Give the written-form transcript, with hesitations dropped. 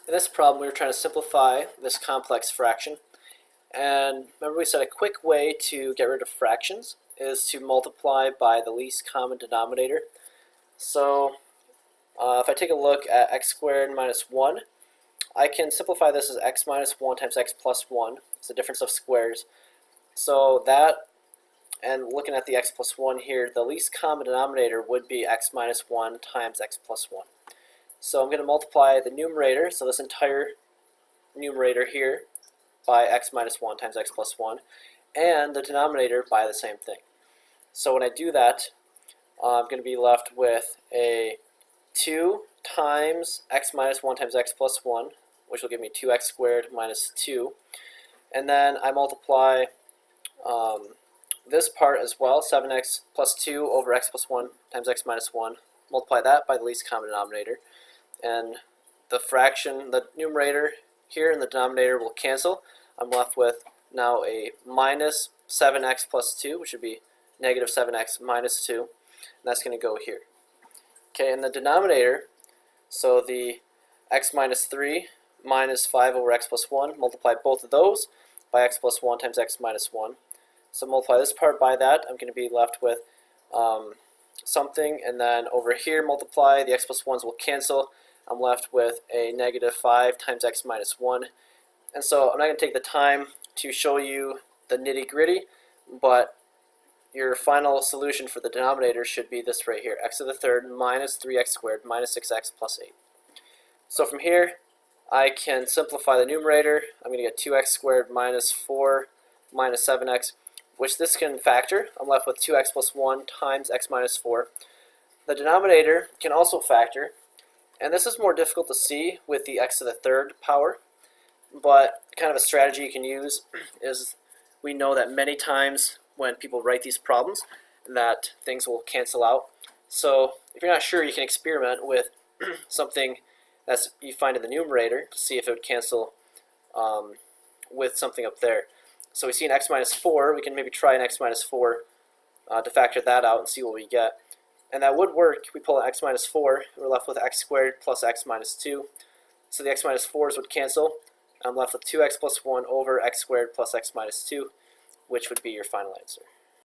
In this problem, we were trying to simplify this complex fraction. And remember we said a quick way to get rid of fractions is to multiply by the least common denominator. So if I take a look at x squared minus 1, I can simplify this as x minus 1 times x plus 1. It's the difference of squares. So that, and looking at the x plus 1 here, the least common denominator would be x minus 1 times x plus 1. So I'm going to multiply the numerator, so this entire numerator here, by x minus 1 times x plus 1, and the denominator by the same thing. So when I do that, I'm going to be left with a 2 times x minus 1 times x plus 1, which will give me 2x squared minus 2. And then I multiply this part as well, 7x plus 2 over x plus 1 times x minus 1. Multiply that by the least common denominator. And the fraction, the numerator here and the denominator will cancel. I'm left with now a minus 7x plus 2, which would be negative 7x minus 2. And that's going to go here. Okay, in the denominator, so the x minus 3 minus 5 over x plus 1, multiply both of those by x plus 1 times x minus 1. So multiply this part by that, I'm going to be left with something, and then over here multiply, the x plus 1s will cancel. I'm left with a negative 5 times x minus 1. And so I'm not going to take the time to show you the nitty-gritty, but your final solution for the denominator should be this right here, x to the third minus 3x squared minus 6x plus 8. So from here, I can simplify the numerator. I'm going to get 2x squared minus 4 minus 7x, which this can factor. I'm left with 2x plus 1 times x minus 4. The denominator can also factor, and this is more difficult to see with the x to the third power, but kind of a strategy you can use is we know that many times when people write these problems that things will cancel out. So if you're not sure, you can experiment with something that you find in the numerator to see if it would cancel with something up there. So we see an x minus 4, we can maybe try an x minus 4 to factor that out and see what we get. And that would work. We pull an x minus 4, we're left with x squared plus x minus 2. So the x minus 4s would cancel. I'm left with 2x plus 1 over x squared plus x minus 2, which would be your final answer.